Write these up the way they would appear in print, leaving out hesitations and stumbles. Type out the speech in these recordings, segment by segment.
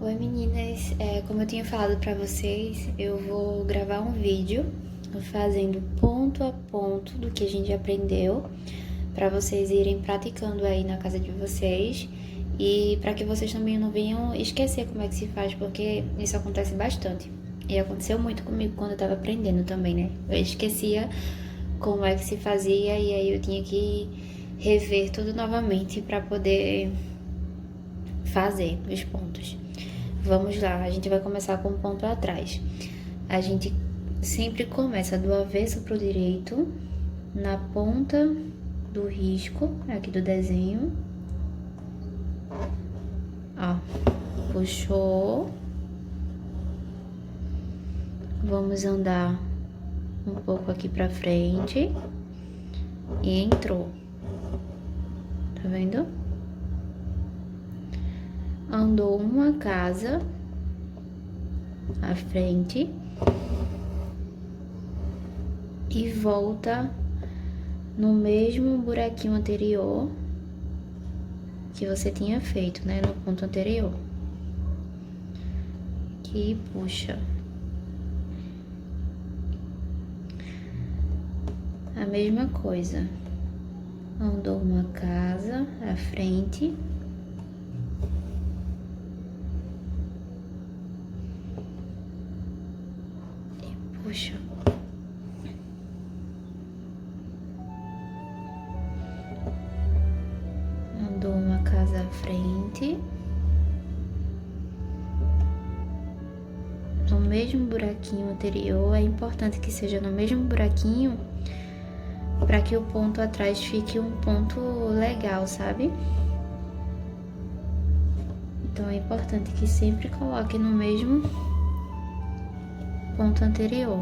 Oi meninas, como eu tinha falado pra vocês, eu vou gravar um vídeo fazendo ponto a ponto do que a gente aprendeu, pra vocês irem praticando aí na casa de vocês e pra que vocês também não venham esquecer como é que se faz, porque isso acontece bastante. E aconteceu muito comigo quando eu tava aprendendo também, né? Eu esquecia como é que se fazia e aí eu tinha que rever tudo novamente pra poder fazer os pontos. Vamos lá, a gente vai começar com o ponto atrás. A gente sempre começa do avesso pro direito, na ponta do risco, aqui do desenho. Ó, puxou. Vamos andar um pouco aqui pra frente. E entrou. Tá vendo? Andou uma casa à frente e volta no mesmo buraquinho anterior que você tinha feito, né, no ponto anterior. E puxa. A mesma coisa. Andou uma casa à frente. Puxa. Andou uma casa à frente. No mesmo buraquinho anterior, é importante que seja no mesmo buraquinho para que o ponto atrás fique um ponto legal, sabe? Então é importante que sempre coloque no mesmo ponto anterior.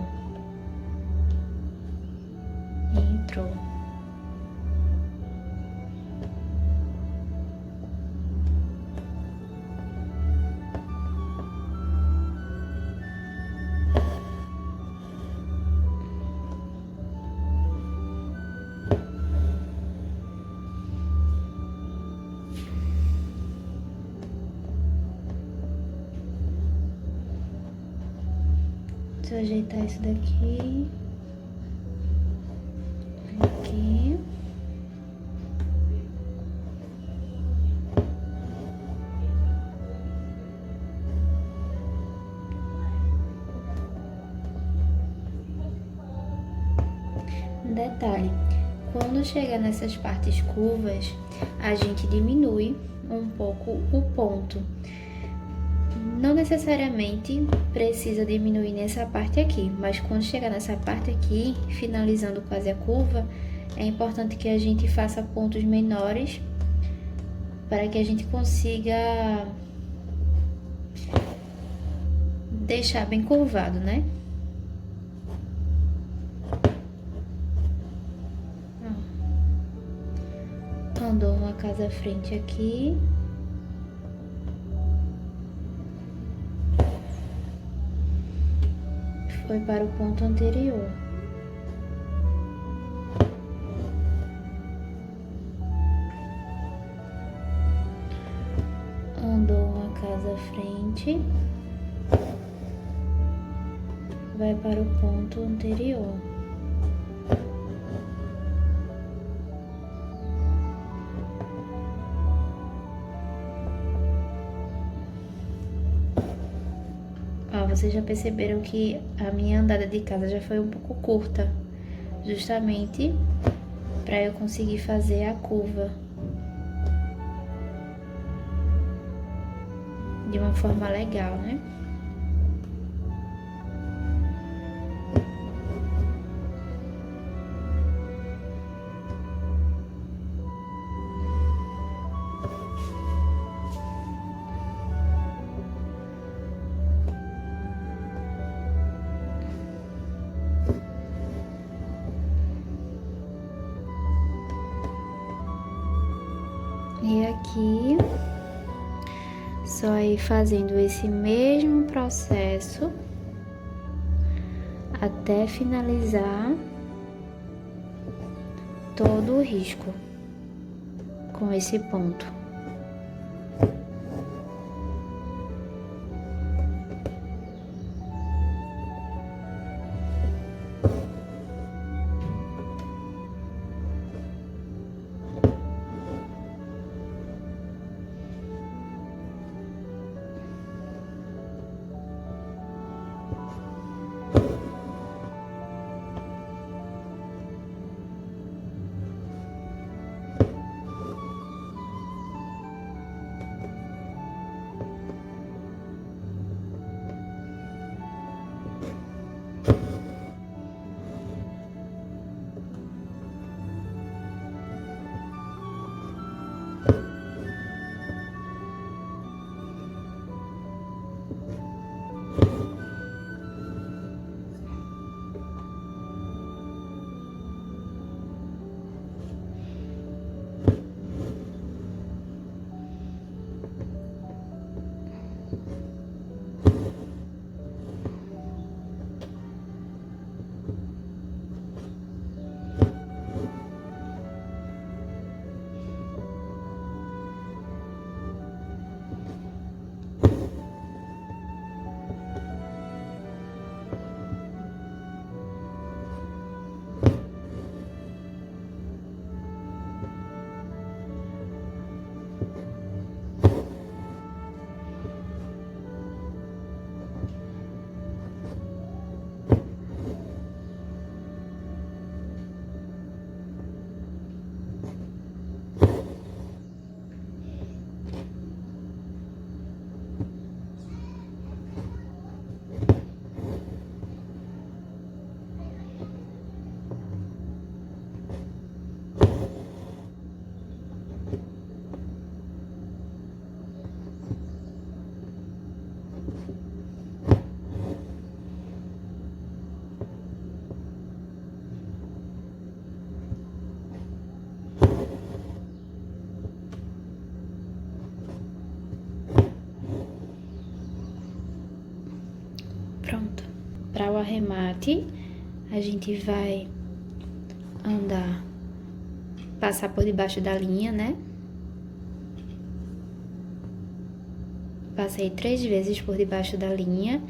Entrou. Deixa eu ajeitar isso daqui. Aqui. Detalhe, quando chega nessas partes curvas, a gente diminui um pouco o ponto. Não necessariamente precisa diminuir nessa parte aqui, mas quando chegar nessa parte aqui, finalizando quase a curva, é importante que a gente faça pontos menores para que a gente consiga deixar bem curvado, né? Andou uma casa à frente aqui. Foi para o ponto anterior. Andou uma casa à frente. Vai para o ponto anterior. Ó, vocês já perceberam que a minha andada de casa já foi um pouco curta, justamente para eu conseguir fazer a curva de uma forma legal, né? E aqui, só ir fazendo esse mesmo processo até finalizar todo o risco com esse ponto. Pronto. Para o arremate, a gente vai passar por debaixo da linha, né? Passei 3 vezes por debaixo da linha.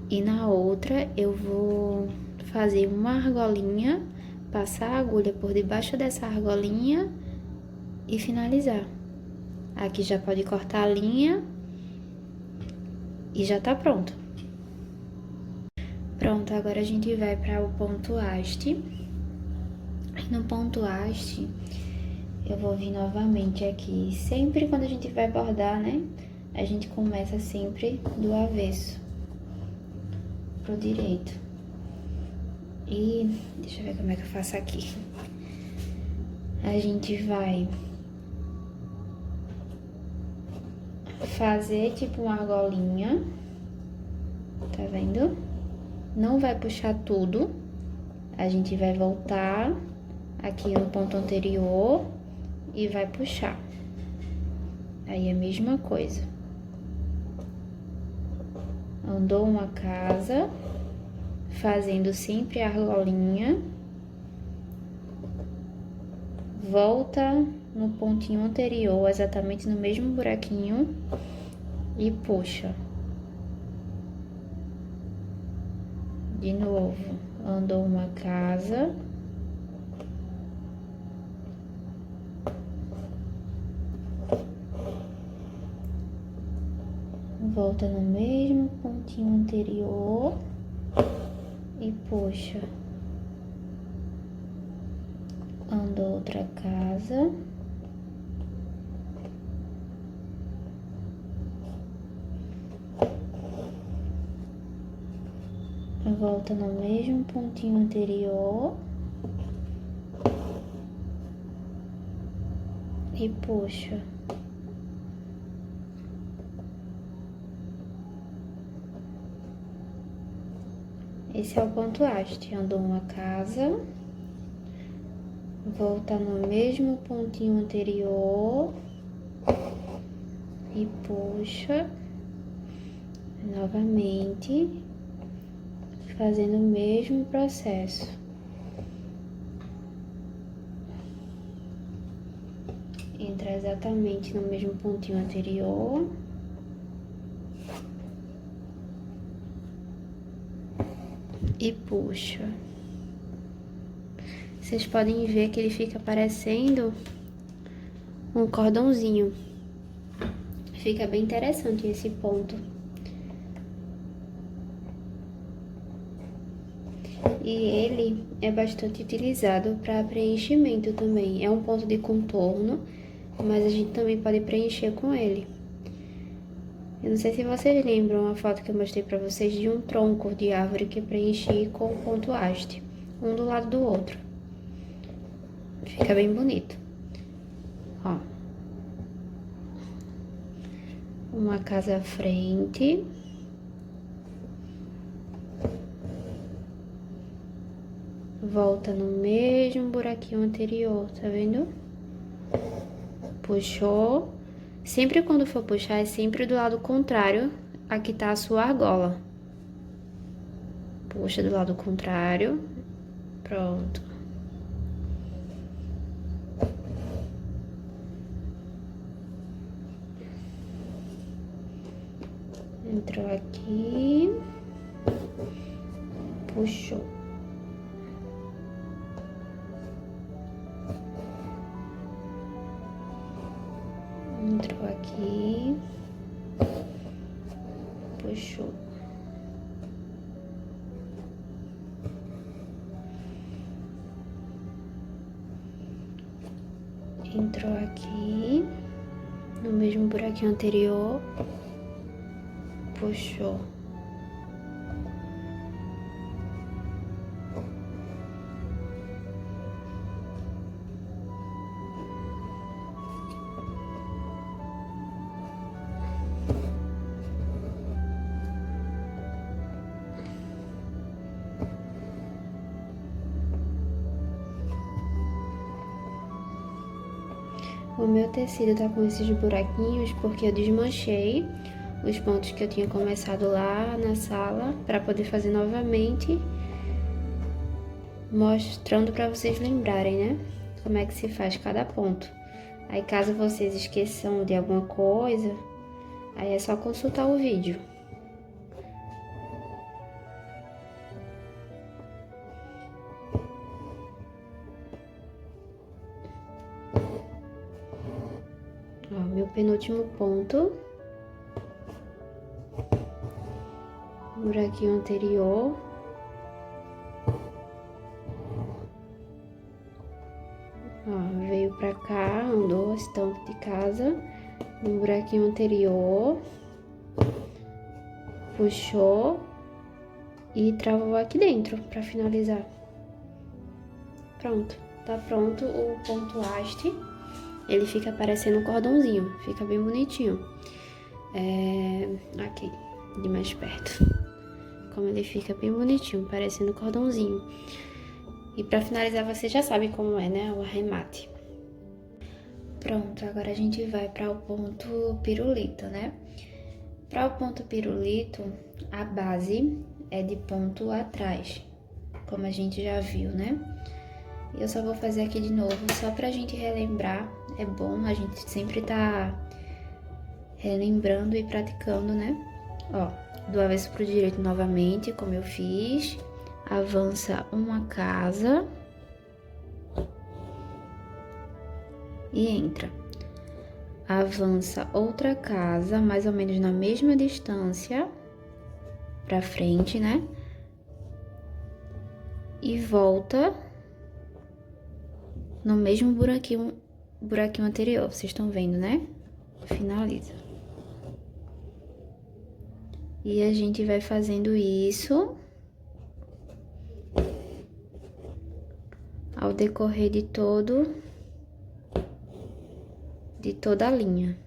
E na outra, eu vou fazer uma argolinha, passar a agulha por debaixo dessa argolinha e finalizar. Aqui já pode cortar a linha e já tá pronto. Pronto, agora a gente vai para o ponto haste. No ponto haste, eu vou vir novamente aqui. Sempre quando a gente vai bordar, né? A gente começa sempre do avesso pro direito. E deixa eu ver como é que eu faço aqui. A gente vai fazer tipo uma argolinha, tá vendo? Não vai puxar tudo, a gente vai voltar aqui no ponto anterior e vai puxar. Aí é a mesma coisa. Andou uma casa, fazendo sempre a argolinha, volta no pontinho anterior, exatamente no mesmo buraquinho, e puxa. De novo, andou uma casa, volta no mesmo pontinho anterior e puxa. Andou outra casa, volta no mesmo pontinho anterior e puxa. Esse é o ponto haste. Andou uma casa, volta no mesmo pontinho anterior e puxa novamente, fazendo o mesmo processo. Entra exatamente no mesmo pontinho anterior. E puxa. Vocês podem ver que ele fica parecendo um cordãozinho. Fica bem interessante esse ponto. E ele é bastante utilizado para preenchimento também. É um ponto de contorno, mas a gente também pode preencher com ele. Eu não sei se vocês lembram a foto que eu mostrei pra vocês de um tronco de árvore que preenchi com o ponto haste, um do lado do outro. Fica bem bonito. Ó. uma casa à frente. Volta no mesmo buraquinho anterior, tá vendo? Puxou. Sempre quando for puxar, é sempre do lado contrário a que tá a sua argola. Puxa do lado contrário. Pronto. Entrou aqui. Puxou. Entrou aqui. Puxou. Entrou aqui, no mesmo buraquinho anterior, puxou. O meu tecido tá com esses buraquinhos porque eu desmanchei os pontos que eu tinha começado lá na sala para poder fazer novamente, mostrando para vocês lembrarem, né? Como é que se faz cada ponto. Aí caso vocês esqueçam de alguma coisa, aí é só consultar o vídeo. Ó, meu penúltimo ponto, buraquinho anterior, ó, veio pra cá, andou esse tanto de casa, no buraquinho anterior, puxou e travou aqui dentro pra finalizar. Pronto, tá pronto o ponto haste. Ele fica parecendo um cordãozinho, fica bem bonitinho. Aqui, de mais perto. Como ele fica bem bonitinho, parecendo um cordãozinho. E pra finalizar, você já sabe como é, né? O arremate. Pronto, agora a gente vai para o ponto pirulito, né? Para o ponto pirulito, a base é de ponto atrás, como a gente já viu, né? Eu só vou fazer aqui de novo, só pra gente relembrar. É bom a gente sempre tá relembrando e praticando, né? Ó, do avesso pro direito novamente, como eu fiz. Avança uma casa. E entra. Avança outra casa, mais ou menos na mesma distância pra frente, né? E volta no mesmo buraquinho anterior, vocês estão vendo, né? Finaliza. E a gente vai fazendo isso ao decorrer de toda a linha.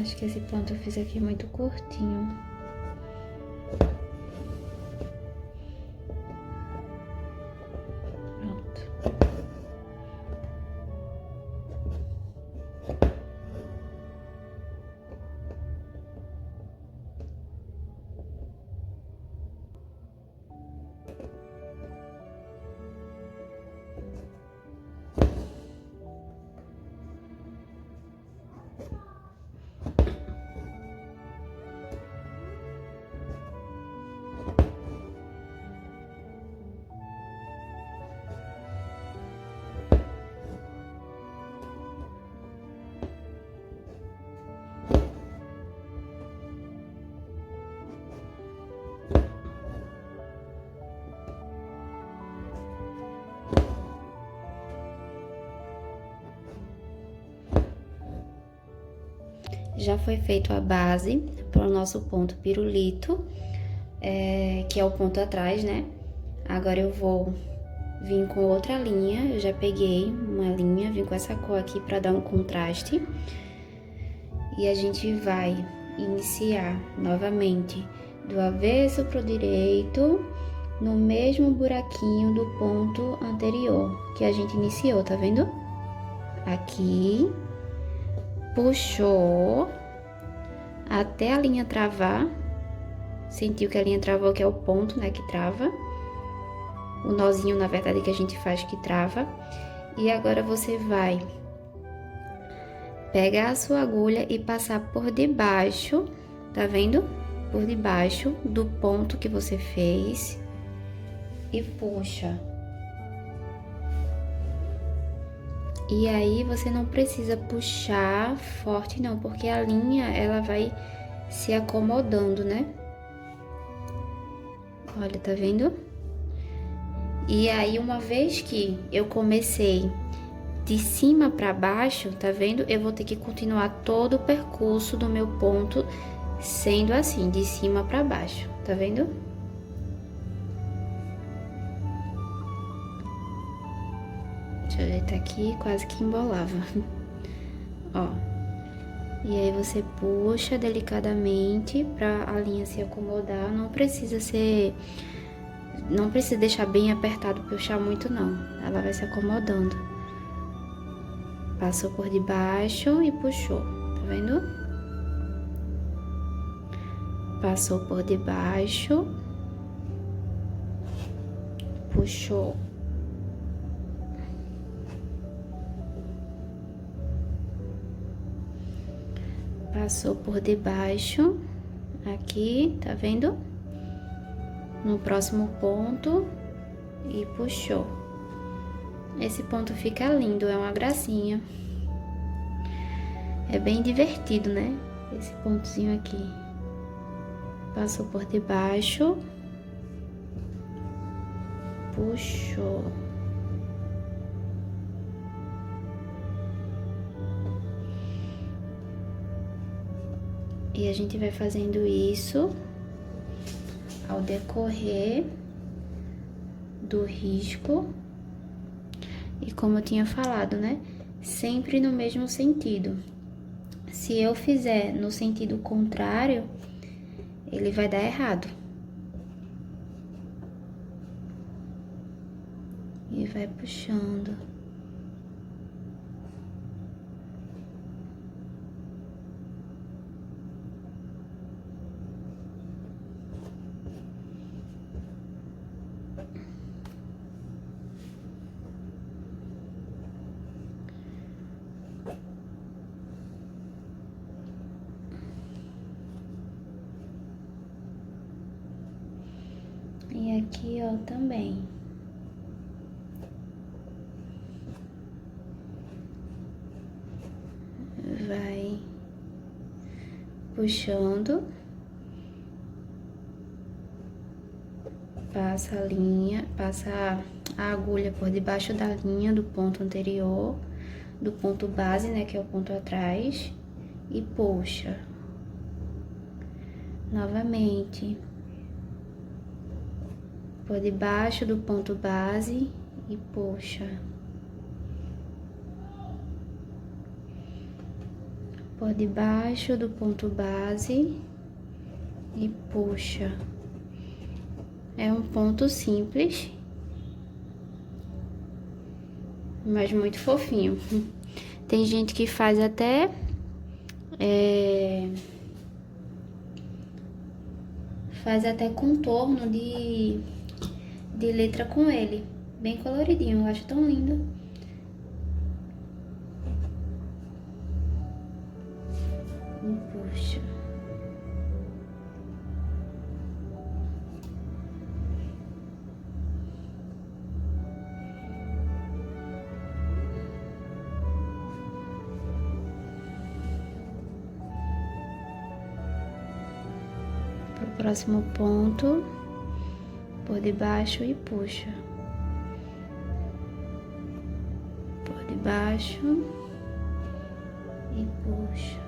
Acho que esse ponto eu fiz aqui muito curtinho. Pronto. Já foi feito a base para o nosso ponto pirulito, que é o ponto atrás, né? Agora eu vou vir com outra linha, eu já peguei uma linha, vim com essa cor aqui para dar um contraste. E a gente vai iniciar novamente do avesso pro direito, no mesmo buraquinho do ponto anterior que a gente iniciou, tá vendo? Aqui, puxou até a linha travar, sentiu que a linha travou, que é o ponto, né, que trava. O nozinho, na verdade, que a gente faz que trava. E agora você vai pegar a sua agulha e passar por debaixo, tá vendo? Por debaixo do ponto que você fez e puxa. E aí você não precisa puxar forte não, porque a linha ela vai se acomodando, né? Olha, tá vendo? E aí uma vez que eu comecei de cima para baixo, tá vendo? Eu vou ter que continuar todo o percurso do meu ponto sendo assim, de cima para baixo, tá vendo? Deixa eu ajeitar aqui, quase que embolava. Ó. E aí você puxa delicadamente para a linha se acomodar, não precisa deixar bem apertado, puxar muito não, ela vai se acomodando. Passou por debaixo e puxou, tá vendo? Passou por debaixo, puxou. Passou por debaixo, aqui, tá vendo? No próximo ponto e puxou. Esse ponto fica lindo, é uma gracinha. É bem divertido, né? Esse pontozinho aqui. Passou por debaixo, puxou. E a gente vai fazendo isso ao decorrer do risco. E como eu tinha falado, né? Sempre no mesmo sentido. Se eu fizer no sentido contrário, ele vai dar errado. E vai puxando. E aqui, ó, também. Vai puxando. Passa a linha, passa a agulha por debaixo da linha do ponto anterior, do ponto base, né, que é o ponto atrás, e puxa. Novamente. Por debaixo do ponto base e puxa. por debaixo do ponto base e puxa. É um ponto simples, mas muito fofinho. Tem gente que faz até contorno de letra com ele, bem coloridinho, eu acho tão lindo. E puxa. Pro próximo ponto, por debaixo e puxa. Por debaixo e puxa.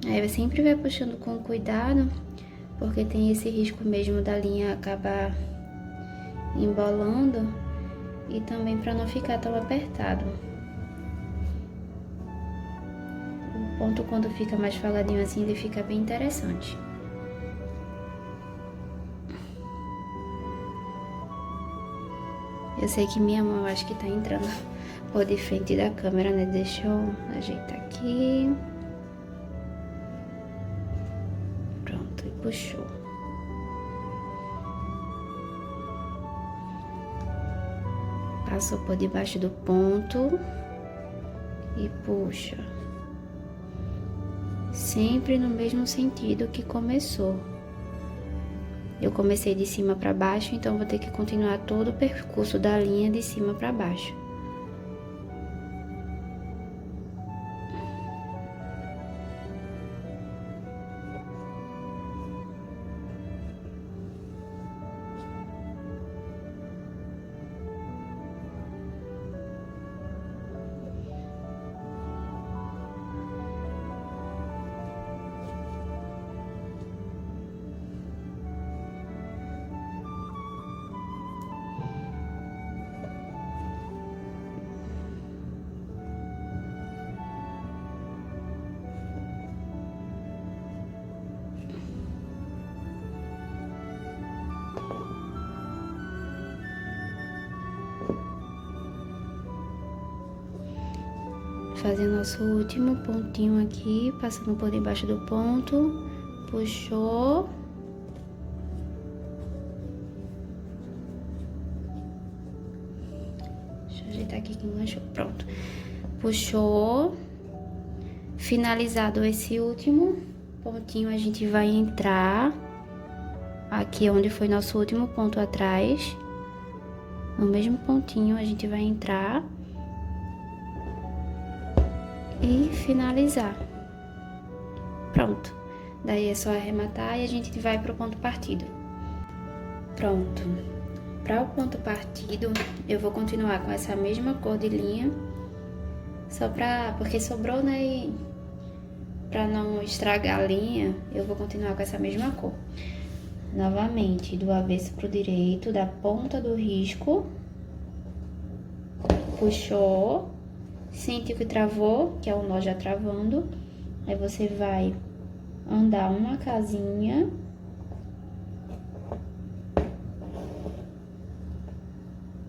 Aí você sempre vai puxando com cuidado, porque tem esse risco mesmo da linha acabar embolando e também para não ficar tão apertado. O ponto, quando fica mais faladinho assim, ele fica bem interessante. Eu sei que minha mão acho que tá entrando por de frente da câmera, né? Deixa eu ajeitar aqui. Pronto, e puxou. Passou por debaixo do ponto e puxa. Sempre no mesmo sentido que começou. Eu comecei de cima para baixo, então vou ter que continuar todo o percurso da linha de cima para baixo. Fazer nosso último pontinho aqui, passando por debaixo do ponto, puxou. Deixa eu ajeitar aqui que enganchou, pronto. Puxou. Finalizado esse último pontinho, a gente vai entrar aqui onde foi nosso último ponto atrás. No mesmo pontinho a gente vai entrar e finalizar. Pronto. Daí é só arrematar e a gente vai pro ponto partido. Pronto. Para o ponto partido, eu vou continuar com essa mesma cor de linha, porque sobrou, né? E para não estragar a linha, eu vou continuar com essa mesma cor. Novamente, do avesso pro direito, da ponta do risco, puxou. Sentiu que travou, que é o nó já travando. Aí você vai andar uma casinha.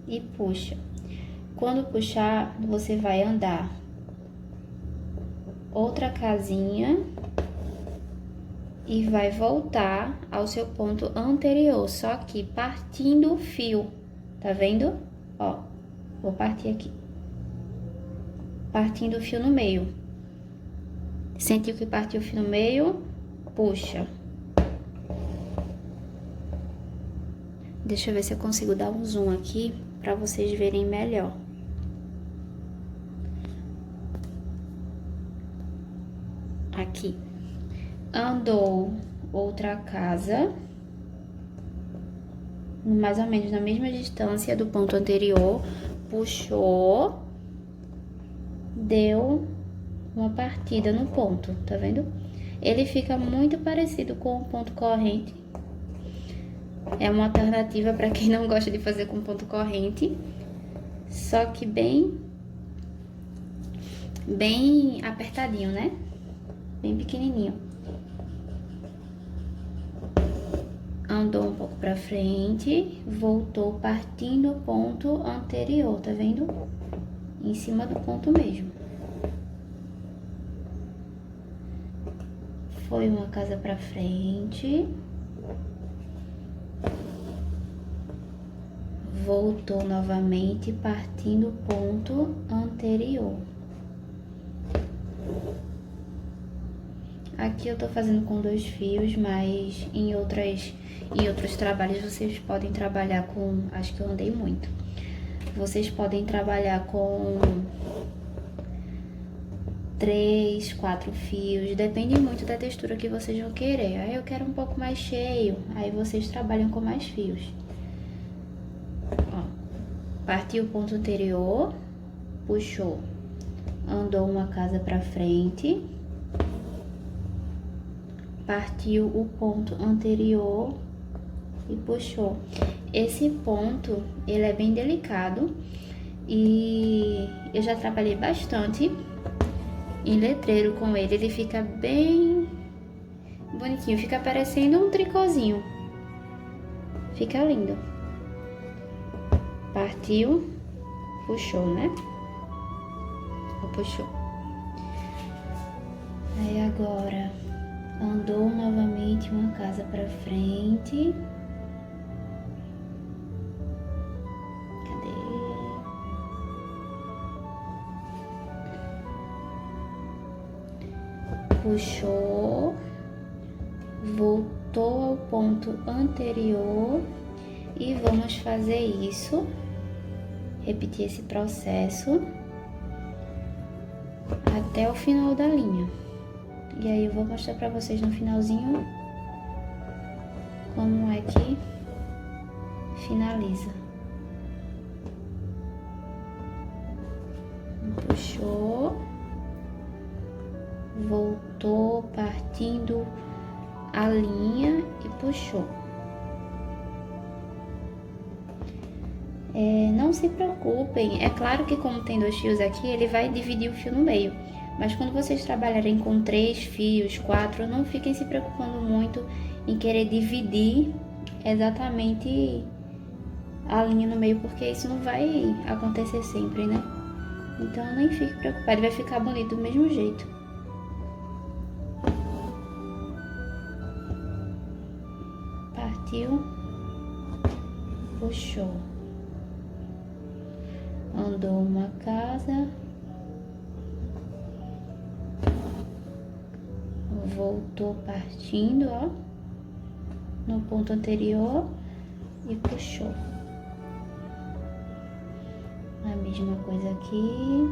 E puxa. Quando puxar, você vai andar outra casinha. E vai voltar ao seu ponto anterior, só que partindo o fio. Tá vendo? Ó, vou partir aqui. Partindo o fio no meio. Sentiu que partiu o fio no meio? Puxa. Deixa eu ver se eu consigo dar um zoom aqui para vocês verem melhor. Aqui. Andou outra casa, mais ou menos na mesma distância do ponto anterior, puxou. Deu uma partida no ponto, tá vendo? Ele fica muito parecido com o ponto corrente, É uma alternativa para quem não gosta de fazer com ponto corrente, só que bem apertadinho, né? Bem pequenininho. Andou um pouco pra frente, voltou partindo o ponto anterior, tá vendo? Em cima do ponto mesmo. Foi uma casa pra frente. Voltou novamente, partindo o ponto anterior. Aqui eu tô fazendo com 2 fios, mas em outros trabalhos vocês podem trabalhar com, acho que eu andei muito. Vocês podem trabalhar com 3, 4 fios, depende muito da textura que vocês vão querer. Aí eu quero um pouco mais cheio, aí vocês trabalham com mais fios. Ó, partiu o ponto anterior, puxou, andou uma casa pra frente, partiu o ponto anterior e puxou. Esse ponto, ele é bem delicado e eu já trabalhei bastante em letreiro com ele. Ele fica bem bonitinho, fica parecendo um tricôzinho. Fica lindo. Partiu, puxou, né? Puxou. Aí agora andou novamente uma casa pra frente. Cadê? Puxou, voltou ao ponto anterior e vamos fazer isso, repetir esse processo até o final da linha. E aí eu vou mostrar pra vocês no finalzinho como é que finaliza. Puxou, voltou partindo a linha e puxou. Não se preocupem, é claro que como tem 2 fios aqui, ele vai dividir o fio no meio. Mas quando vocês trabalharem com 3 fios, 4, não fiquem se preocupando muito em querer dividir exatamente a linha no meio, porque isso não vai acontecer sempre, né? Então nem fique preocupado, vai ficar bonito do mesmo jeito. Partiu, puxou, andou uma casa, voltou partindo, ó, no ponto anterior e puxou. A mesma coisa aqui.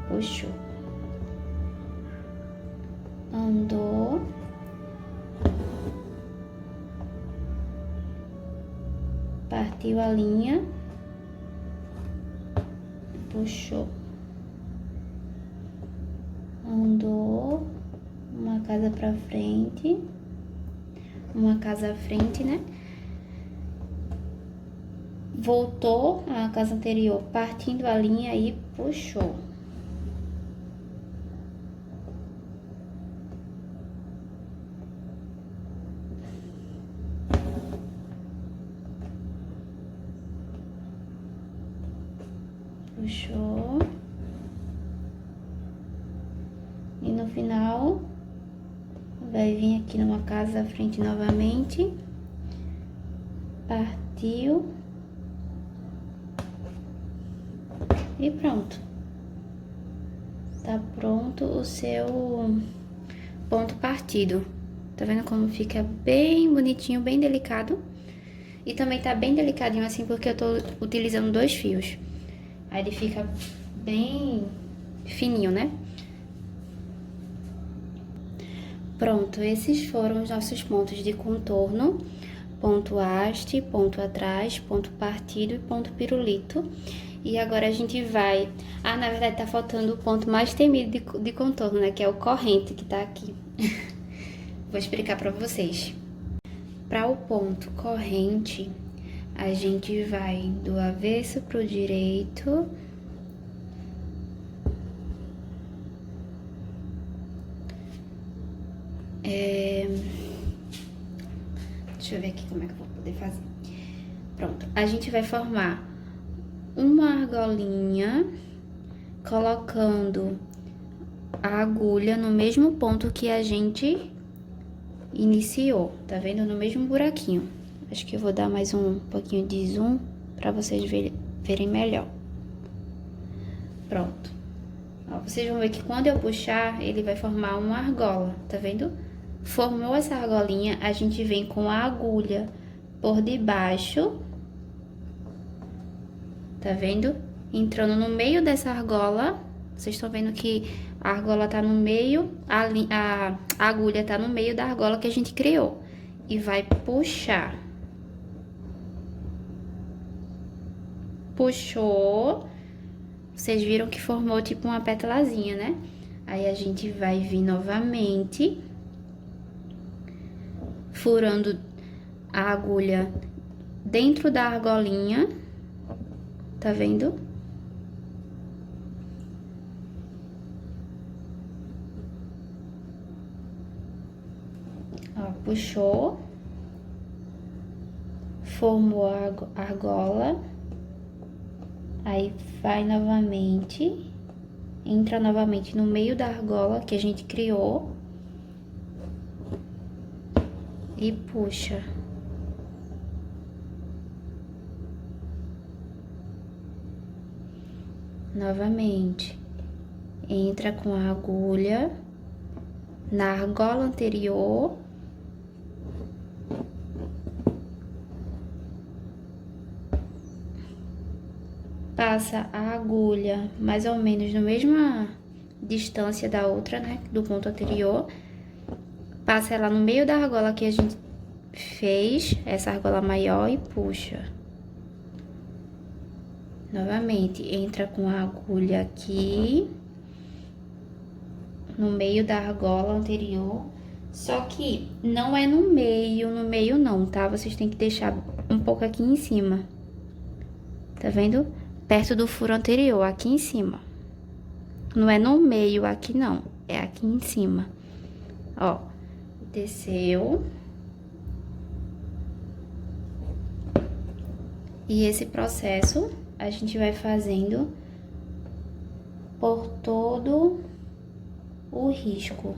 Puxou. Andou. Partiu a linha. Puxou. Andou uma casa pra frente, uma casa à frente, né? Voltou à casa anterior, partindo a linha e puxou. Puxou. E no final, vai vir aqui numa casa à frente novamente. Partiu. E pronto. Tá pronto o seu ponto partido. Tá vendo como fica bem bonitinho, bem delicado? E também tá bem delicadinho assim porque eu tô utilizando 2 fios. Aí ele fica bem fininho, né? Pronto, esses foram os nossos pontos de contorno ponto haste, ponto atrás, ponto partido e ponto pirulito. E agora a gente vai... Ah, na verdade tá faltando o ponto mais temido de contorno, né? Que é o corrente, que tá aqui. Vou explicar pra vocês. Para o ponto corrente, a gente vai do avesso pro direito. Deixa eu ver aqui como é que eu vou poder fazer. Pronto, a gente vai formar uma argolinha, colocando a agulha no mesmo ponto que a gente iniciou, tá vendo? No mesmo buraquinho. Acho que eu vou dar mais um pouquinho de zoom pra vocês verem melhor. Pronto. Ó, vocês vão ver que quando eu puxar, ele vai formar uma argola, tá vendo? Formou essa argolinha, a gente vem com a agulha por debaixo, tá vendo? Entrando no meio dessa argola, vocês estão vendo que a argola tá no meio, a agulha tá no meio da argola que a gente criou. E vai puxar. Puxou, vocês viram que formou tipo uma pétalazinha, né? Aí a gente vai vir novamente, furando a agulha dentro da argolinha, tá vendo? Ó, puxou, formou a argola, aí vai novamente, entra novamente no meio da argola que a gente criou e puxa. Novamente, entra com a agulha na argola anterior, passa a agulha mais ou menos na mesma distância da outra, né, do ponto anterior, passa ela no meio da argola que a gente fez, essa argola maior, e puxa. Novamente, entra com a agulha aqui, no meio da argola anterior, só que não é no meio não, tá? Vocês têm que deixar um pouco aqui em cima, tá vendo? Perto do furo anterior, aqui em cima. Não é no meio aqui não, é aqui em cima. Ó, desceu. E esse processo a gente vai fazendo por todo o risco.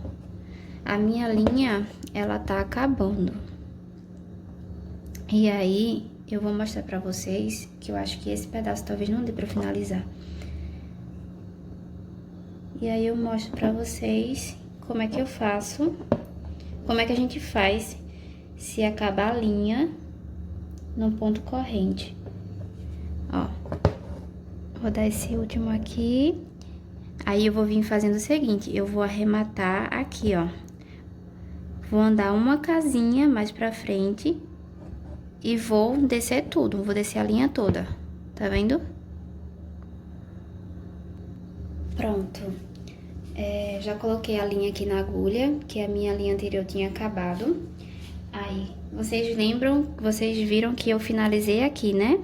A minha linha, ela tá acabando. E aí, eu vou mostrar pra vocês, que eu acho que esse pedaço talvez não dê pra finalizar. E aí eu mostro pra vocês como é que eu faço, como é que a gente faz se acabar a linha no ponto corrente. Ó, vou dar esse último aqui. Aí eu vou vir fazendo o seguinte, eu vou arrematar aqui, ó. Vou andar uma casinha mais pra frente e vou descer tudo, vou descer a linha toda, tá vendo? Pronto. Já coloquei a linha aqui na agulha, que a minha linha anterior tinha acabado. Aí, vocês lembram, vocês viram que eu finalizei aqui, né?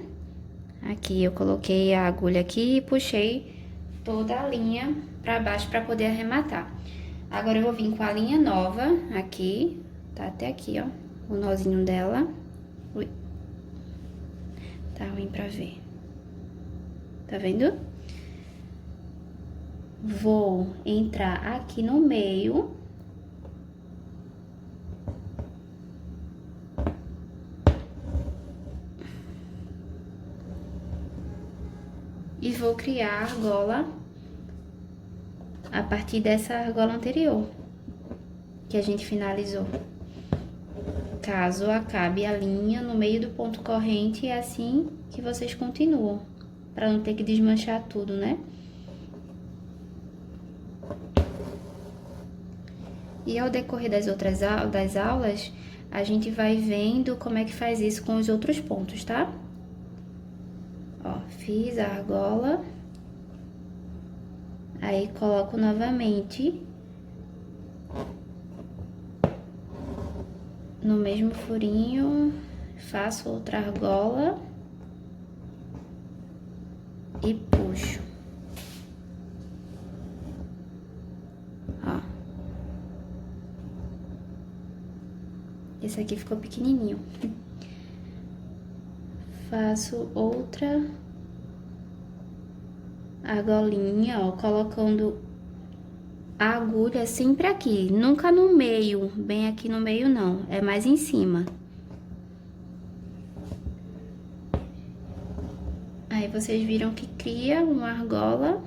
Aqui eu coloquei a agulha aqui e puxei toda a linha pra baixo pra poder arrematar. Agora eu vou vir com a linha nova aqui, tá até aqui, ó, o nozinho dela. Ui, tá ruim pra ver. Tá vendo? Vou entrar aqui no meio. E vou criar a argola a partir dessa argola anterior que a gente finalizou. Caso acabe a linha no meio do ponto corrente, é assim que vocês continuam, para não ter que desmanchar tudo, né? E ao decorrer das outras aulas, a gente vai vendo como é que faz isso com os outros pontos, tá? Ó, fiz a argola. Aí, coloco novamente no mesmo furinho, faço outra argola e puxo. Ó. Esse aqui ficou pequenininho. Faço outra argolinha, ó, colocando a agulha sempre aqui, nunca no meio, bem aqui no meio não, é mais em cima. Aí vocês viram que cria uma argola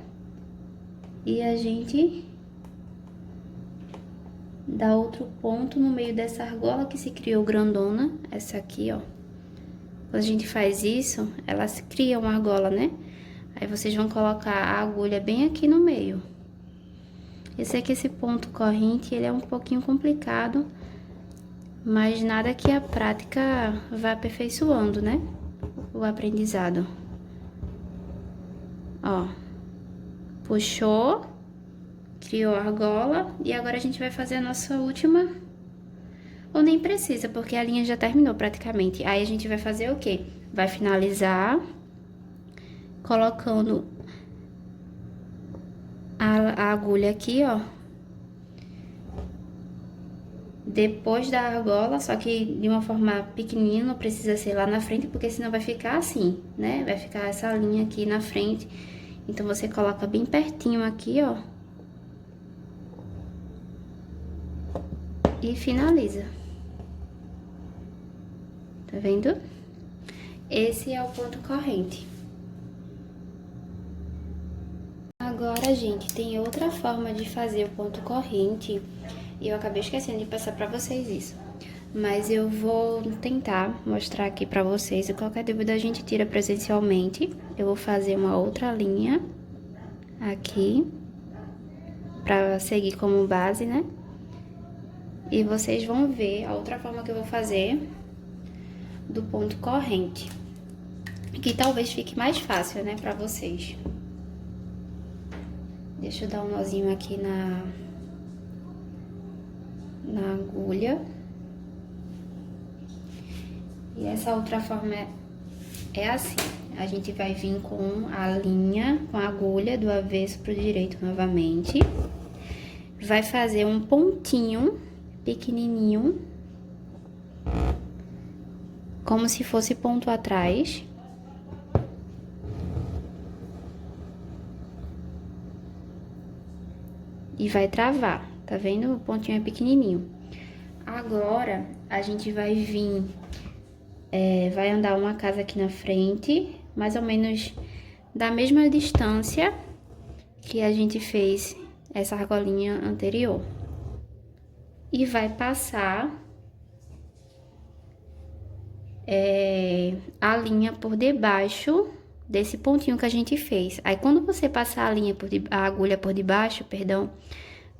e a gente dá outro ponto no meio dessa argola que se criou grandona, essa aqui, ó. Quando a gente faz isso, ela se cria uma argola, né? Aí vocês vão colocar a agulha bem aqui no meio. Eu sei que esse ponto corrente, ele é um pouquinho complicado, mas nada que a prática vá aperfeiçoando, né? O aprendizado. Ó, puxou, criou a argola e agora a gente vai fazer a nossa última. Ou nem precisa, porque a linha já terminou praticamente. Aí a gente vai fazer o quê? Vai finalizar colocando a agulha aqui, ó. Depois da argola, só que de uma forma pequenininha, não precisa ser lá na frente, porque senão vai ficar assim, né? Vai ficar essa linha aqui na frente. Então, você coloca bem pertinho aqui, ó. E finaliza. Tá vendo? Esse é o ponto corrente. Agora, gente, tem outra forma de fazer o ponto corrente. E eu acabei esquecendo de passar pra vocês isso. Mas eu vou tentar mostrar aqui pra vocês. E qualquer dúvida a gente tira presencialmente. Eu vou fazer uma outra linha aqui. Pra seguir como base, né? E vocês vão ver a outra forma que eu vou fazer do ponto corrente. Que talvez fique mais fácil, né, pra vocês. Deixa eu dar um nozinho aqui na agulha. E essa outra forma é assim. A gente vai vir com a linha, com a agulha do avesso pro direito novamente. Vai fazer um pontinho pequenininho. Como se fosse ponto atrás. E vai travar, tá vendo? O pontinho é pequenininho. Agora, a gente vai vir, vai andar uma casa aqui na frente, mais ou menos da mesma distância que a gente fez essa argolinha anterior. E vai passar a linha por debaixo desse pontinho que a gente fez. Aí, quando você passar a agulha por debaixo, perdão,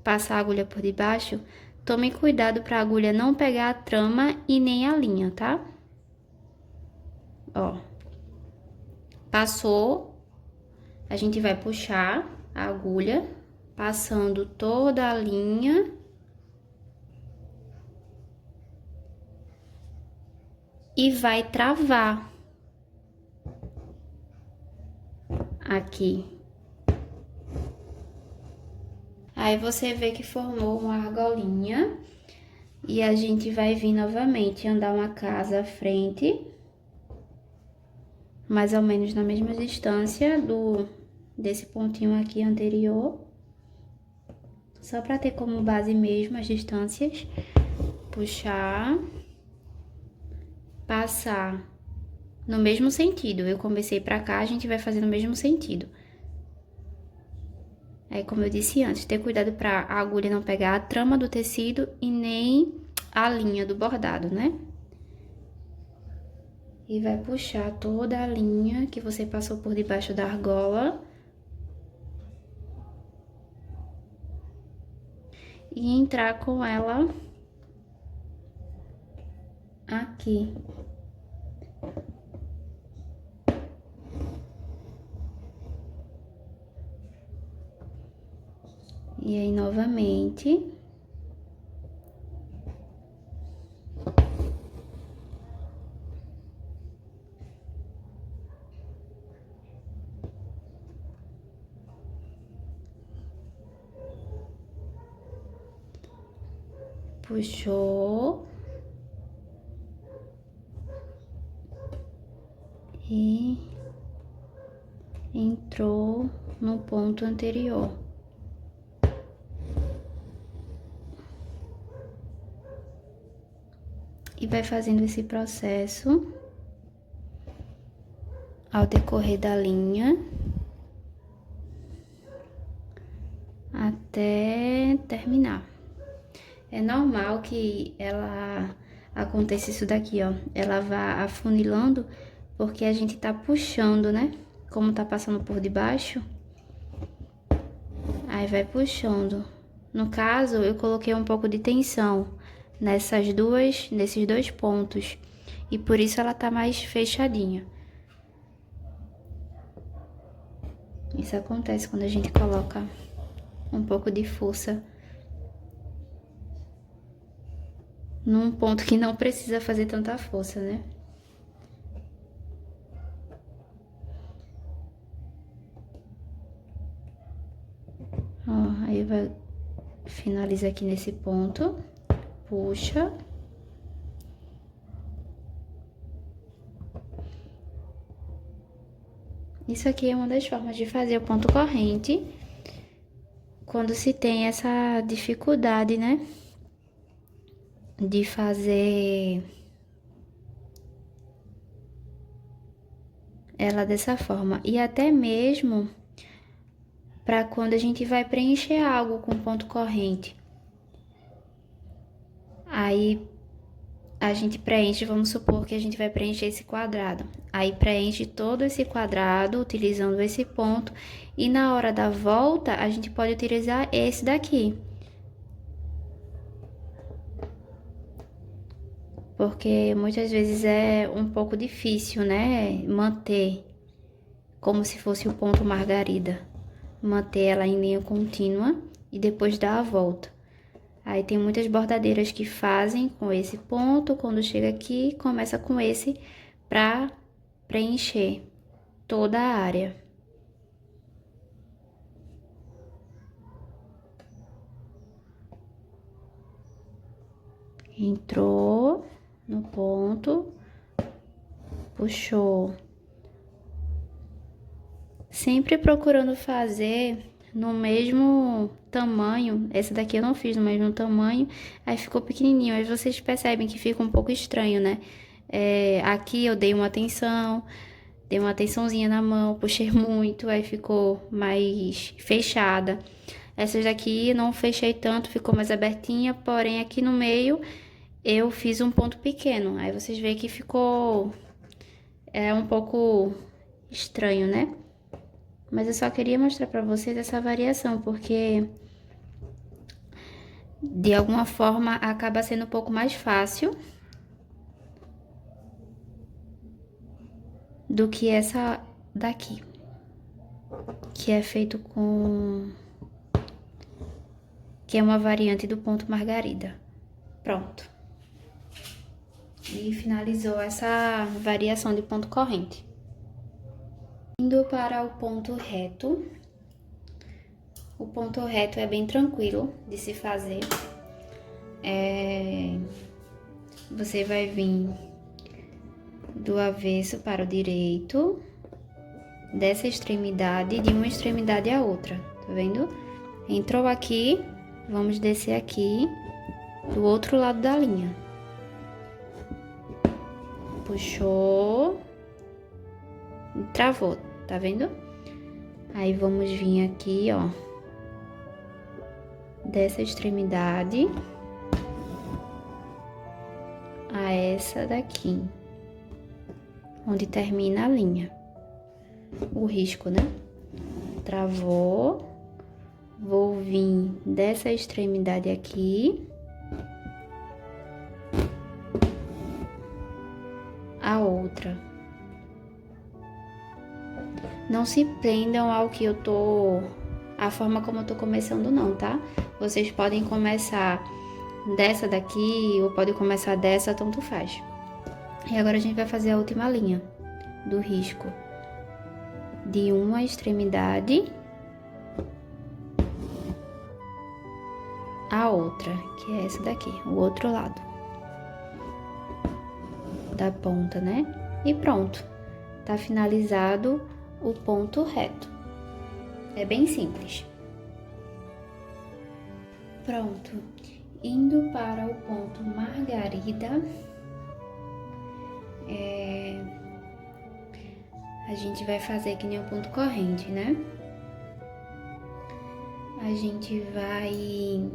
passar a agulha por debaixo, tome cuidado para a agulha não pegar a trama e nem a linha, tá? Ó. Passou, a gente vai puxar a agulha, passando toda a linha. E vai travar. Aqui. Aí, você vê que formou uma argolinha. E a gente vai vir novamente andar uma casa à frente. Mais ou menos na mesma distância desse pontinho aqui anterior. Só pra ter como base mesmo as distâncias. Puxar. Passar no mesmo sentido. Eu comecei pra cá, a gente vai fazer no mesmo sentido. Aí, como eu disse antes, ter cuidado pra a agulha não pegar a trama do tecido e nem a linha do bordado, né? E vai puxar toda a linha que você passou por debaixo da argola. E entrar com ela aqui. E aí, novamente. Puxou. E entrou no ponto anterior. E vai fazendo esse processo ao decorrer da linha até terminar. É normal que ela aconteça isso daqui, ó. Ela vá afunilando porque a gente tá puxando, né? Como tá passando por debaixo, aí vai puxando. No caso, eu coloquei um pouco de tensão nesses dois pontos. E por isso ela tá mais fechadinha. Isso acontece quando a gente coloca um pouco de força num ponto que não precisa fazer tanta força, né? Ó, aí vai finaliza aqui nesse ponto, puxa. Isso aqui é uma das formas de fazer o ponto corrente quando se tem essa dificuldade, né? De fazer ela dessa forma. E até mesmo para quando a gente vai preencher algo com ponto corrente. Aí a gente preenche, vamos supor que a gente vai preencher esse quadrado. Aí preenche todo esse quadrado utilizando esse ponto. E na hora da volta, a gente pode utilizar esse daqui. Porque muitas vezes é um pouco difícil, né? Manter como se fosse o ponto margarida. Manter ela em linha contínua e depois dar a volta. Aí tem muitas bordadeiras que fazem com esse ponto, quando chega aqui, começa com esse pra preencher toda a área. Entrou no ponto, puxou. Sempre procurando fazer no mesmo tamanho. Essa daqui eu não fiz no mesmo tamanho, aí ficou pequenininho. Aí vocês percebem que fica um pouco estranho, né? Aqui eu dei uma tensãozinha na mão, puxei muito, aí ficou mais fechada. Essas daqui eu não fechei tanto, ficou mais abertinha, porém aqui no meio eu fiz um ponto pequeno. Aí vocês veem que ficou um pouco estranho, né? Mas eu só queria mostrar pra vocês essa variação, porque de alguma forma acaba sendo um pouco mais fácil do que essa daqui, que é feito com... que é uma variante do ponto margarida. Pronto. E finalizou essa variação de ponto corrente. Indo para o ponto reto. O ponto reto é bem tranquilo de se fazer. Você vai vir do avesso para o direito, dessa extremidade, de uma extremidade à outra, tá vendo? Entrou aqui, vamos descer aqui, do outro lado da linha. Puxou, travou, tá vendo? Aí vamos vir aqui, ó, dessa extremidade a essa daqui, onde termina a linha, o risco, né? Travou, vou vir dessa extremidade aqui outra. Não se prendam ao que a forma como eu tô começando não, tá? Vocês podem começar dessa daqui ou podem começar dessa, tanto faz. E agora a gente vai fazer a última linha do risco. De uma extremidade a outra, que é essa daqui, o outro lado da ponta, né? E pronto, tá finalizado o ponto reto. É bem simples. Pronto, indo para o ponto margarida, a gente vai fazer que nem o ponto corrente, né? A gente vai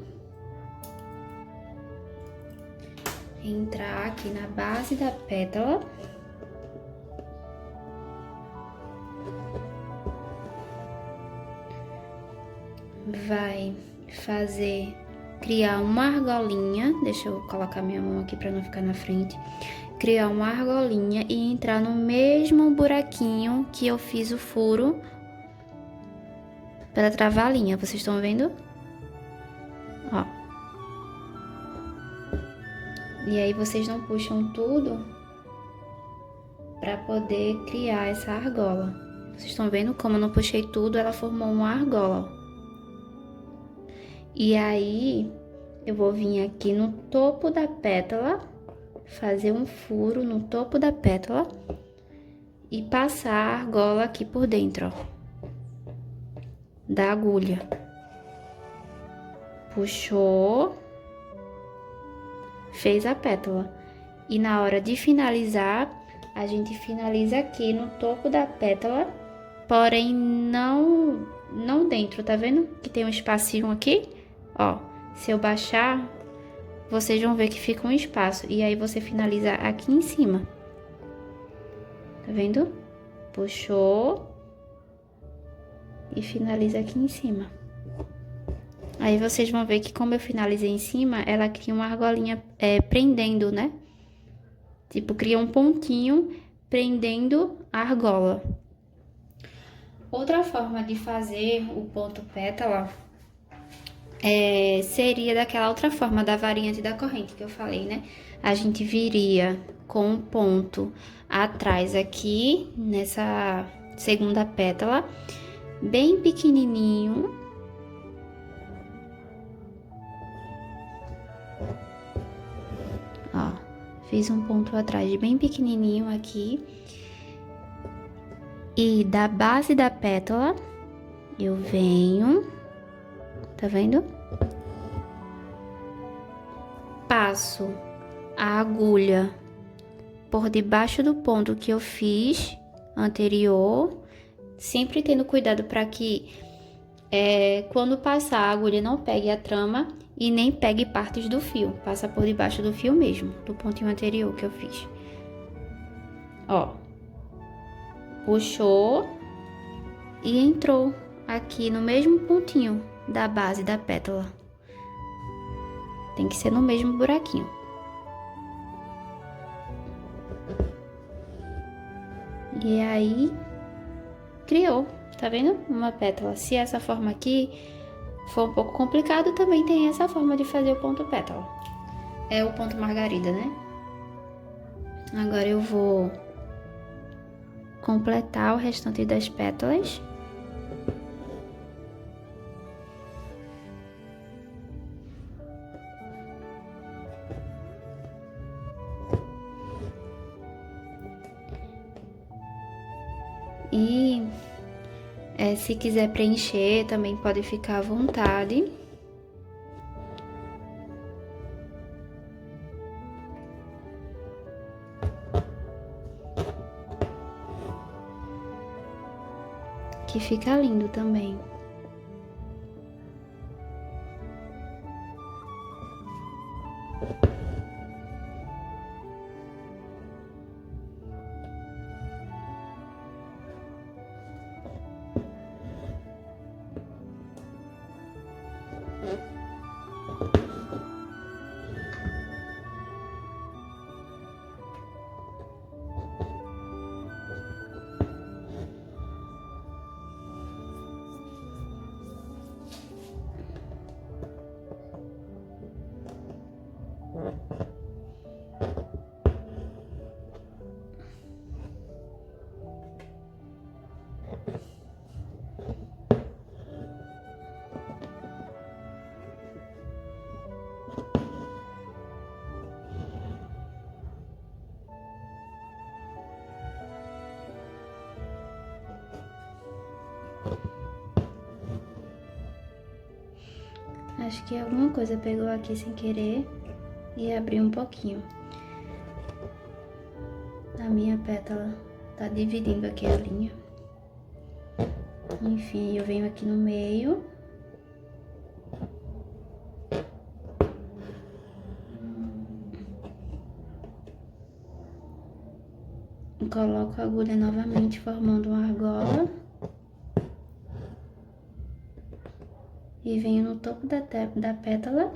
entrar aqui na base da pétala. Vai criar uma argolinha, deixa eu colocar minha mão aqui para não ficar na frente. Criar uma argolinha e entrar no mesmo buraquinho que eu fiz o furo para travar a linha, vocês estão vendo? Ó. E aí vocês não puxam tudo para poder criar essa argola. Vocês estão vendo como eu não puxei tudo, ela formou uma argola. E aí eu vou vir aqui no topo da pétala, fazer um furo no topo da pétala e passar a argola aqui por dentro, ó, da agulha. Puxou, fez a pétala. E na hora de finalizar, a gente finaliza aqui no topo da pétala, porém não dentro, tá vendo? Que tem um espacinho aqui, ó. Se eu baixar, vocês vão ver que fica um espaço. E aí você finaliza aqui em cima. Tá vendo? Puxou e finaliza aqui em cima. Aí vocês vão ver que como eu finalizei em cima, ela cria uma argolinha prendendo, né? Tipo, cria um pontinho prendendo a argola. Outra forma de fazer o ponto pétala seria daquela outra forma da variante da corrente que eu falei, né? A gente viria com um ponto atrás aqui, nessa segunda pétala, bem pequenininho. Ó, fiz um ponto atrás bem pequenininho aqui. E da base da pétala, eu venho, tá vendo? Passo a agulha por debaixo do ponto que eu fiz anterior, sempre tendo cuidado para que quando passar a agulha não pegue a trama e nem pegue partes do fio. Passa por debaixo do fio mesmo, do pontinho anterior que eu fiz. Ó, puxou e entrou aqui no mesmo pontinho da base da pétala. Tem que ser no mesmo buraquinho. E aí, criou, tá vendo? Uma pétala. Se essa forma aqui for um pouco complicado, também tem essa forma de fazer o ponto pétala. É o ponto margarida, né? Agora eu vou completar o restante das pétalas. E se quiser preencher, também pode ficar à vontade. Que fica lindo também. Acho que alguma coisa pegou aqui sem querer e abriu um pouquinho. A minha pétala tá dividindo aqui a linha. Enfim, eu venho aqui no meio. Coloco a agulha novamente, formando uma argola. E venho no topo da pétala.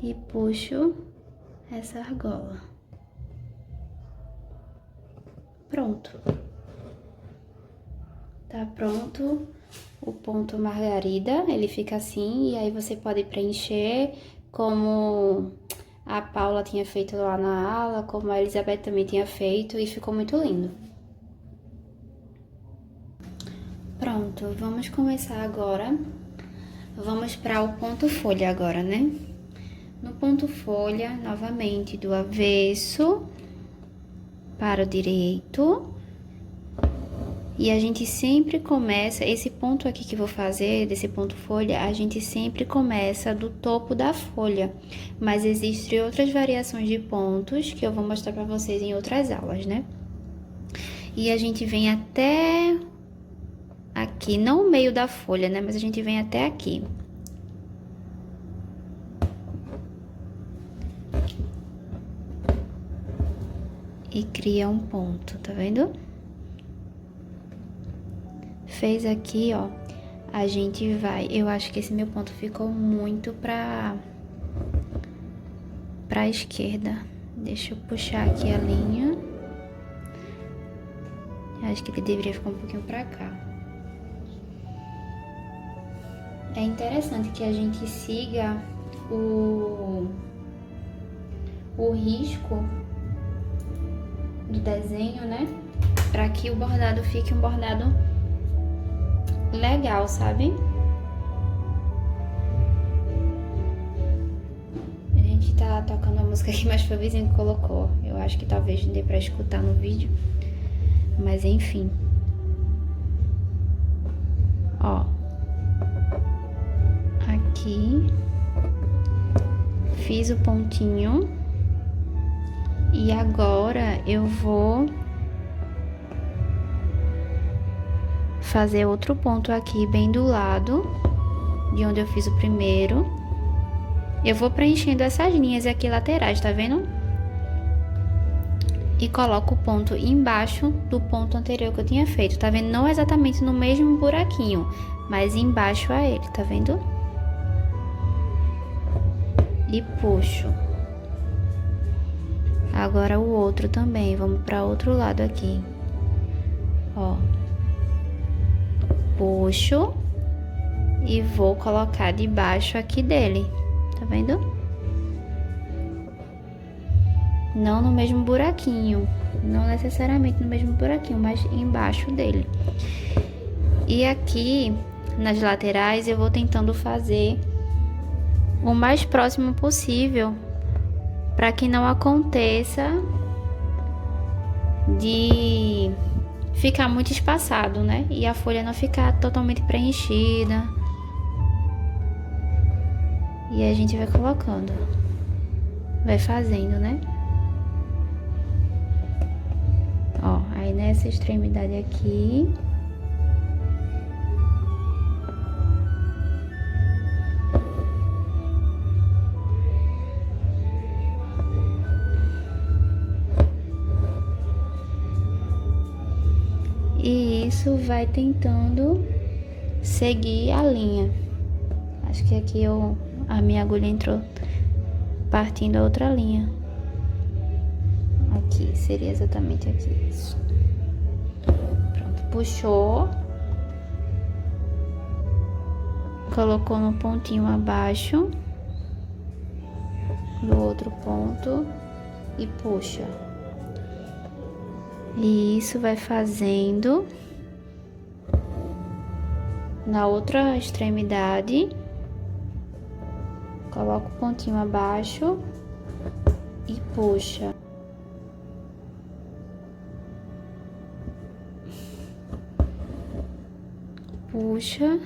E puxo essa argola. Pronto. Tá pronto o ponto margarida, ele fica assim, e aí você pode preencher como a Paula tinha feito lá na aula, como a Elizabeth também tinha feito, e ficou muito lindo. Pronto, vamos começar agora. Vamos para o ponto folha agora, né? No ponto folha, novamente, do avesso para o direito. E a gente sempre começa, esse ponto aqui que eu vou fazer, desse ponto folha, a gente sempre começa do topo da folha. Mas existem outras variações de pontos que eu vou mostrar pra vocês em outras aulas, né? E a gente vem até aqui, não o meio da folha, né? Mas a gente vem até aqui. E cria um ponto, tá vendo? Fez aqui, ó, a gente vai... Eu acho que esse meu ponto ficou muito pra esquerda. Deixa eu puxar aqui a linha. Acho que ele deveria ficar um pouquinho pra cá. É interessante que a gente siga o risco do desenho, né? Pra que o bordado fique um bordado legal, sabe? A gente tá tocando a música aqui, mas foi o vizinho que colocou. Eu acho que talvez não dê pra escutar no vídeo. Mas enfim. Ó. Aqui. Fiz o pontinho. E agora eu vou fazer outro ponto aqui bem do lado de onde eu fiz o primeiro. Eu vou preenchendo essas linhas aqui laterais, tá vendo? E coloco o ponto embaixo do ponto anterior que eu tinha feito, tá vendo? Não exatamente no mesmo buraquinho, mas embaixo a ele, tá vendo? E puxo. Agora o outro também, vamos para outro lado aqui. Ó. Puxo e vou colocar debaixo aqui dele, tá vendo? Não no mesmo buraquinho, não necessariamente no mesmo buraquinho, mas embaixo dele. E aqui, nas laterais, eu vou tentando fazer o mais próximo possível, para que não aconteça de ficar muito espaçado, né? E a folha não ficar totalmente preenchida. E a gente vai colocando, vai fazendo, né? Ó, aí nessa extremidade aqui. E isso vai tentando seguir a linha. Acho que aqui a minha agulha entrou partindo a outra linha. Aqui, seria exatamente aqui, isso. Pronto, puxou. Colocou no pontinho abaixo do outro ponto e puxa. E isso vai fazendo na outra extremidade. Coloca o pontinho abaixo e puxa. puxa,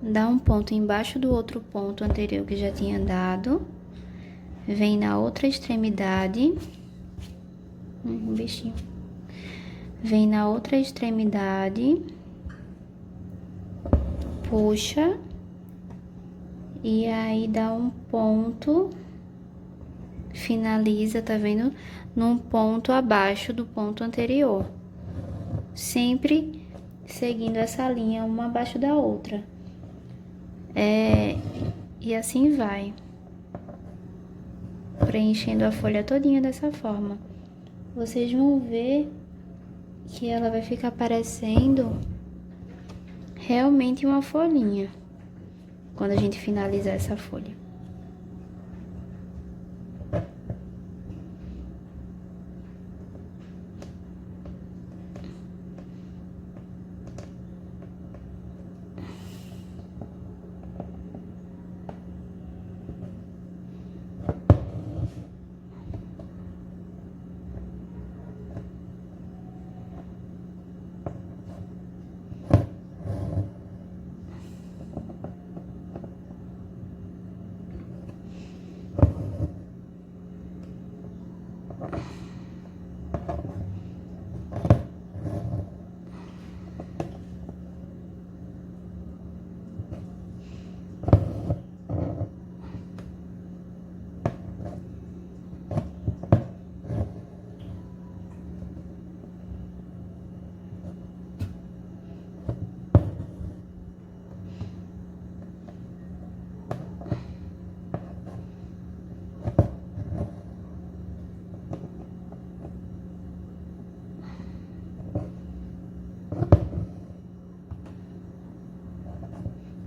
dá um ponto embaixo do outro ponto anterior que já tinha dado, vem na outra extremidade, um bichinho, vem na outra extremidade, puxa, e aí dá um ponto, finaliza, tá vendo? Num ponto abaixo do ponto anterior, sempre seguindo essa linha uma abaixo da outra. E assim vai, preenchendo a folha todinha dessa forma. Vocês vão ver que ela vai ficar parecendo realmente uma folhinha quando a gente finalizar essa folha.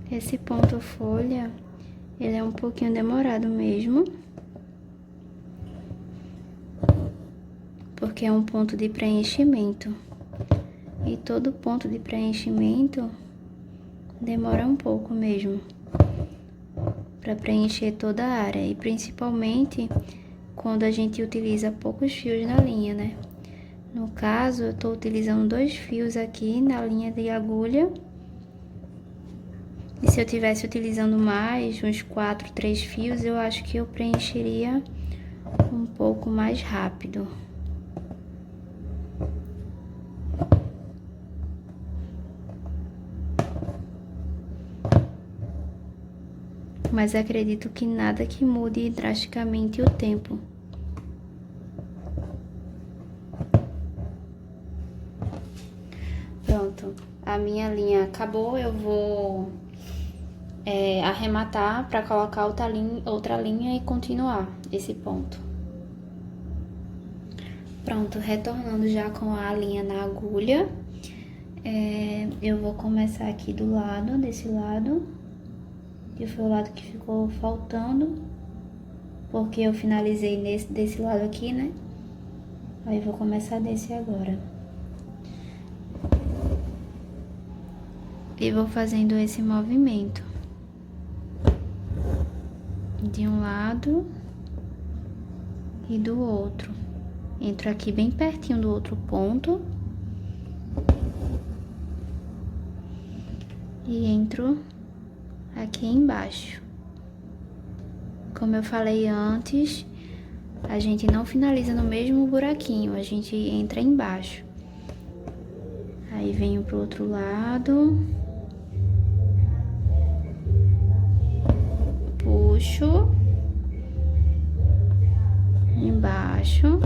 Esse ponto folha, ele é um pouquinho demorado mesmo, porque é um ponto de preenchimento. E todo ponto de preenchimento demora um pouco mesmo para preencher toda a área, e principalmente quando a gente utiliza poucos fios na linha, né? No caso, eu tô utilizando 2 fios aqui na linha de agulha. E se eu tivesse utilizando mais, uns 4, 3 fios, eu acho que eu preencheria um pouco mais rápido. Mas acredito que nada que mude drasticamente o tempo. Pronto, a minha linha acabou, eu vou arrematar para colocar outra linha e continuar esse ponto. Pronto, retornando já com a linha na agulha, eu vou começar aqui do lado, desse lado, que foi o lado que ficou faltando, porque eu finalizei desse lado aqui, né? Aí vou começar desse agora. E vou fazendo esse movimento de um lado e do outro. Entro aqui bem pertinho do outro ponto e entro aqui embaixo. Como eu falei antes, a gente não finaliza no mesmo buraquinho, a gente entra embaixo. Aí venho pro outro lado, puxo embaixo,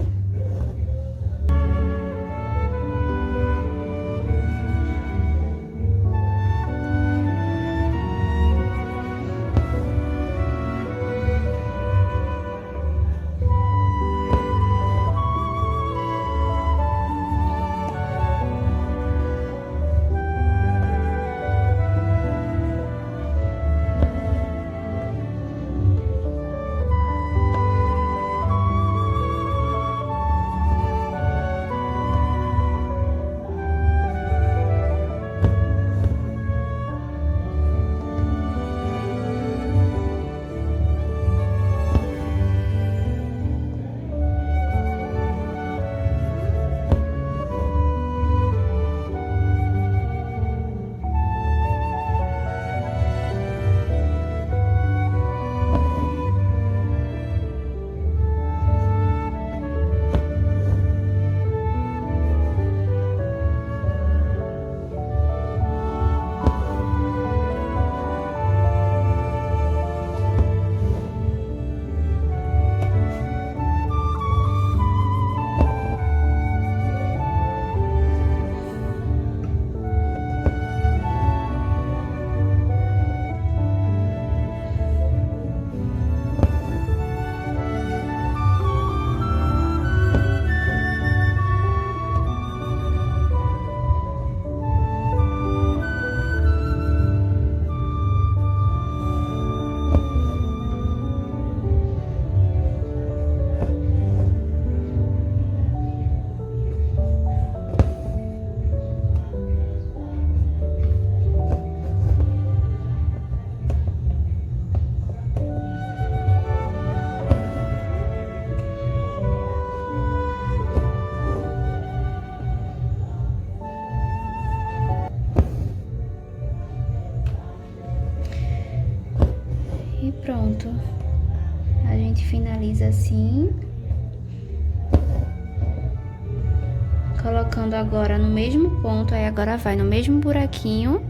A gente finaliza assim. Colocando agora no mesmo ponto, aí agora vai no mesmo buraquinho.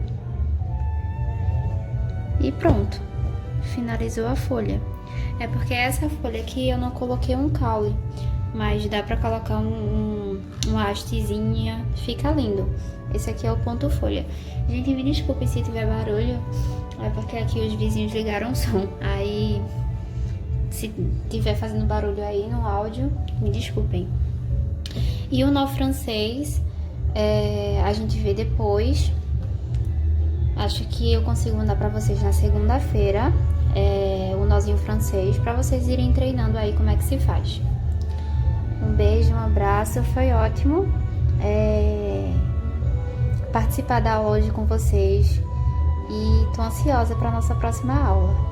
E pronto. Finalizou a folha. É porque essa folha aqui eu não coloquei um caule, mas dá pra colocar uma hastezinha, fica lindo. Esse aqui é o ponto folha. Gente, me desculpe se tiver barulho, é porque aqui os vizinhos ligaram o som. Aí, se tiver fazendo barulho aí no áudio, me desculpem. E o nó francês, a gente vê depois. Acho que eu consigo mandar pra vocês na segunda-feira, o nozinho francês, pra vocês irem treinando aí como é que se faz. Um beijo, um abraço, foi ótimo participar da aula hoje com vocês e tô ansiosa pra nossa próxima aula.